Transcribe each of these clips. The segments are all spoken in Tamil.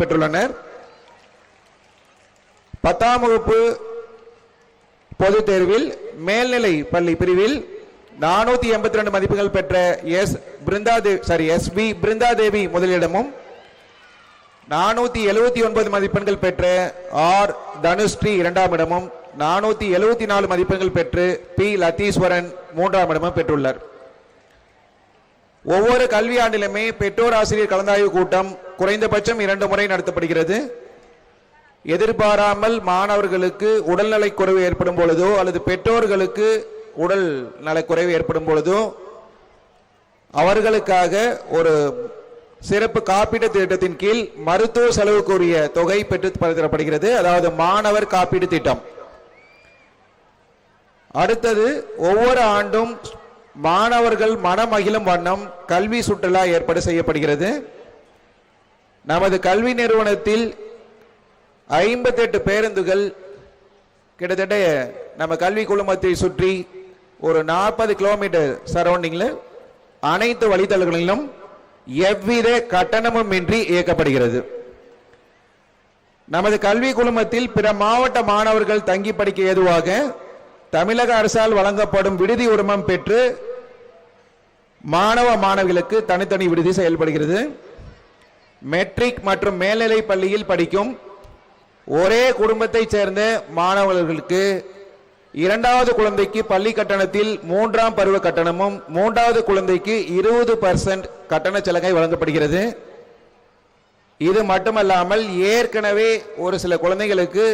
பெற்றுள்ளனர். 10ஆம் வகுப்பு பொதுத் தேர்வில் மேல்நிலை பள்ளி பிரிவில் 482 மதிப்புகள் பெற்ற எஸ்பி பிருந்தாதேவி முதலிடமும், 479 மதிப்பெண்கள் பெற்ற ஆர் தனுஸ்ரீ இரண்டாம் இடமும், 474 மதிப்பெண்கள் பெற்று பி லத்தீஸ்வரன் மூன்றாம் இடமும் பெற்றுள்ளார். ஒவ்வொரு கல்வியாண்டிலுமே பெற்றோர் ஆசிரியர் கலந்தாய்வு கூட்டம் குறைந்தபட்சம் 2 முறை நடத்தப்படுகிறது. எதிர்பாராமல் மாணவர்களுக்கு உடல்நலக் குறைவு ஏற்படும் பொழுதோ அல்லது பெற்றோர்களுக்கு உடல் நலக்குறைவு ஏற்படும் பொழுதோ அவர்களுக்காக ஒரு சிறப்பு காப்பீடு திட்டத்தின் கீழ் மருத்துவ செலவுக்குரிய தொகை பெற்று தரப்படுகிறது. அதாவது மாணவர் காப்பீடு திட்டம். அடுத்தது, ஒவ்வொரு ஆண்டும் மாணவர்கள் மனமகிழும் வண்ணம் கல்வி சுற்றுலா ஏற்பாடு செய்யப்படுகிறது. நமது கல்வி நிறுவனத்தில் 58 பேருந்துகள் கிட்டத்தட்ட நம்ம கல்வி குழுமத்தை சுற்றி ஒரு 40 கிலோமீட்டர் சரௌண்டிங்ல அனைத்து வழித்தடங்களிலும் எவ்வித கட்டணமும் இன்றி இயக்கப்படுகிறது. நமது கல்வி குழுமத்தில் பிற மாவட்ட மாணவர்கள் தங்கி படிக்க ஏதுவாக தமிழக அரசால் வழங்கப்படும் விடுதி உரிமம் பெற்று மாணவ மாணவிகளுக்கு தனித்தனி விடுதி செயல்படுகிறது. மெட்ரிக் மற்றும் மேல்நிலை பள்ளியில் படிக்கும் ஒரே குடும்பத்தைச் சேர்ந்த மாணவர்களுக்கு 2வது குழந்தைக்கு பள்ளி கட்டணத்தில் 3ஆம் பருவ கட்டணமும், 3வது குழந்தைக்கு 20% கட்டண சலுகை வழங்கப்படுகிறது. இது மட்டுமல்லாமல் ஏற்கனவே ஒரு சில குழந்தைகளுக்கு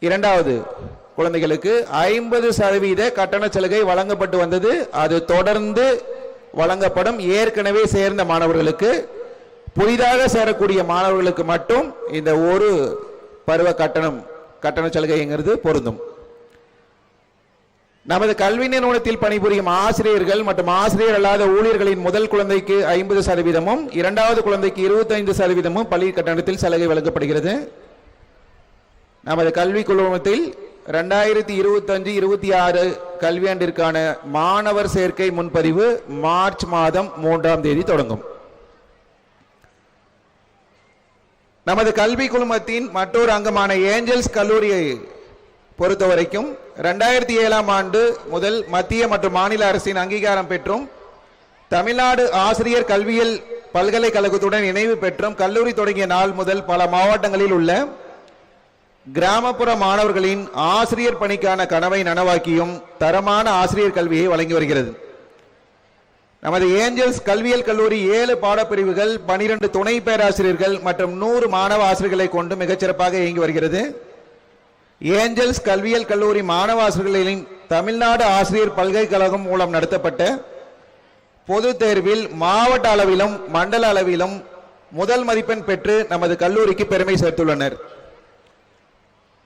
2வது குழந்தைகளுக்கு 50% கட்டண சலுகை வழங்கப்பட்டு வந்தது. அது தொடர்ந்து வழங்கப்படும். ஏற்கனவே சேர்ந்த மாணவர்களுக்கு, புதிதாக சேரக்கூடிய மாணவர்களுக்கு மட்டும் இந்த ஒரு பருவ கட்டண சலுகைங்கிறது பொருந்தும். நமது கல்வி நிறுவனத்தில் பணிபுரியும் ஆசிரியர்கள் மற்றும் ஆசிரியர் அல்லாத ஊழியர்களின் முதல் குழந்தைக்கு 50%, 2வது குழந்தைக்கு 25% பள்ளி கட்டணத்தில் சலுகை வழங்கப்படுகிறது. நமது கல்வி குழுமத்தில் 2025-26 கல்வியாண்டிற்கான மாணவர் சேர்க்கை முன்பதிவு மார்ச் மாதம் 3ஆம் தேதி தொடங்கும். நமது கல்வி குழுமத்தின் மற்றொரு அங்கமான ஏஞ்சல்ஸ் கல்லூரியை பொறுத்தவரைக்கும் 2007ஆம் ஆண்டு முதல் மத்திய மற்றும் மாநில அரசின் அங்கீகாரம் பெற்றும் தமிழ்நாடு ஆசிரியர் கல்வியியல் பல்கலைக்கழகத்துடன் இணைவு பெற்றும் கல்லூரி தொடங்கிய நாள் முதல் பல மாவட்டங்களில் உள்ள கிராமப்புற மாணவர்களின் ஆசிரியர் பணிக்கான கனவை நனவாக்கியும் தரமான ஆசிரியர் கல்வியை வழங்கி வருகிறது. நமது ஏஞ்சல்ஸ் கல்வியியல் கல்லூரி 7 பாடப்பிரிவுகள், 12 துணை பேராசிரியர்கள் மற்றும் 100 மாணவ ஆசிரியர்களை கொண்டு மிகச்சிறப்பாக இயங்கி வருகிறது. ஏஞ்சல்ஸ் கல்வியியல் கல்லூரி மாணவ ஆசிரியர்களின் தமிழ்நாடு ஆசிரியர் பல்கலைக்கழகம் மூலம் நடத்தப்பட்ட பொது தேர்வில் மாவட்ட அளவிலும் மண்டல அளவிலும் முதல் மதிப்பெண் பெற்று நமது கல்லூரிக்கு பெருமை சேர்த்துள்ளனர்.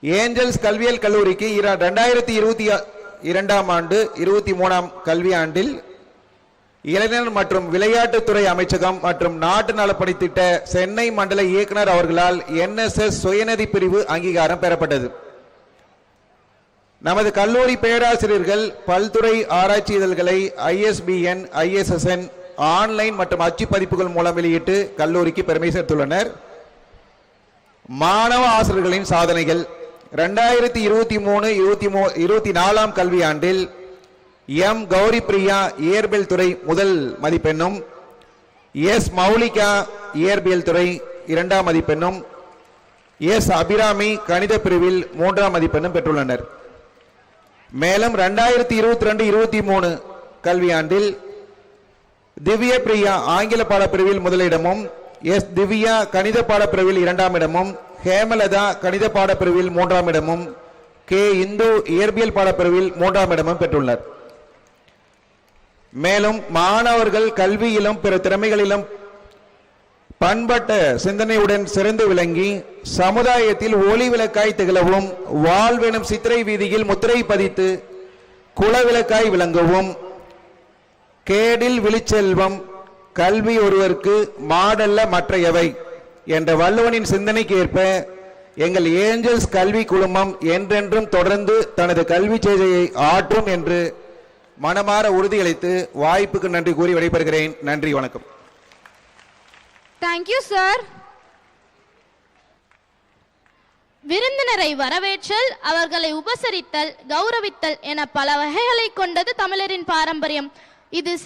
ஏஞ்சல்ஸ் கல்வியியல் கல்லூரிக்கு 2022ஆம் ஆண்டு 23ஆம் கல்வியாண்டில் இளைஞர் மற்றும் விளையாட்டுத்துறை அமைச்சகம் மற்றும் நாட்டு நலப்பணி திட்ட சென்னை மண்டல இயக்குனர் அவர்களால் NSS சுயநிதி பிரிவு அங்கீகாரம் பெறப்பட்டது. நமது கல்லூரி பேராசிரியர்கள் பல்துறை ஆராய்ச்சி இதழ்களை ISBN, ISSN ஆன்லைன் மற்றும் அச்சு பதிப்புகள் மூலம் வெளியிட்டு கல்லூரிக்கு பெருமை சேர்த்துள்ளனர். மாணவ ஆசிரியர்களின் சாதனைகள் 2023-24ஆம் கல்வியாண்டில் எம் கௌரி பிரியா இயற்பியல் துறை முதல் மதிப்பெண்ணும், எஸ் மௌலிகா இயற்பியல் துறை 2ஆம் மதிப்பெண்ணும், எஸ் அபிராமி கணித பிரிவில் 3ஆம் மதிப்பெண்ணும் பெற்றுள்ளனர். மேலும் 2022-23 கல்வியாண்டில் திவ்ய பிரியா ஆங்கில பாடப்பிரிவில் முதலிடமும், எஸ் திவ்யா கணித பாடப்பிரிவில் 2ஆம் இடமும், ஹேமலதா கணித பாடப்பிரிவில் 3ஆம் இடமும், கே இந்து இயற்பியல் பாடப்பிரிவில் 3ஆம் இடமும் பெற்றுள்ளார். மேலும் மாணவர்கள் கல்வியிலும் பிற திறமைகளிலும் பண்பட்ட சிந்தனையுடன் சிறந்து விளங்கி சமுதாயத்தில் ஒளி விளக்காய் திகழவும், வாழ்வெனும் சித்திரை வீதியில் முத்திரை பதித்து குலவிளக்காய் விளங்கவும், கேடில் விழிச்செல்வம் கல்வி ஒருவருக்கு மாடல்ல மற்ற எவை என்ற வள்ளுவனின் சிந்தனைக்கு ஏற்ப எங்கள் ஏஞ்சல்ஸ் கல்வி குழுமம் என்றென்றும் தொடர்ந்து தனது கல்வி சேவையை ஆற்றும் என்று மனமாற உறுதியளித்து வாய்ப்புக்கு நன்றி கூறி விடைபெறுகிறேன். நன்றி, வணக்கம். Thank you, sir. விருந்தினரை வரவேற்றல், அவர்களை உபசரித்தல், கௌரவித்தல் என பல வகைகளை கொண்டது தமிழரின் பாரம்பரியம். இது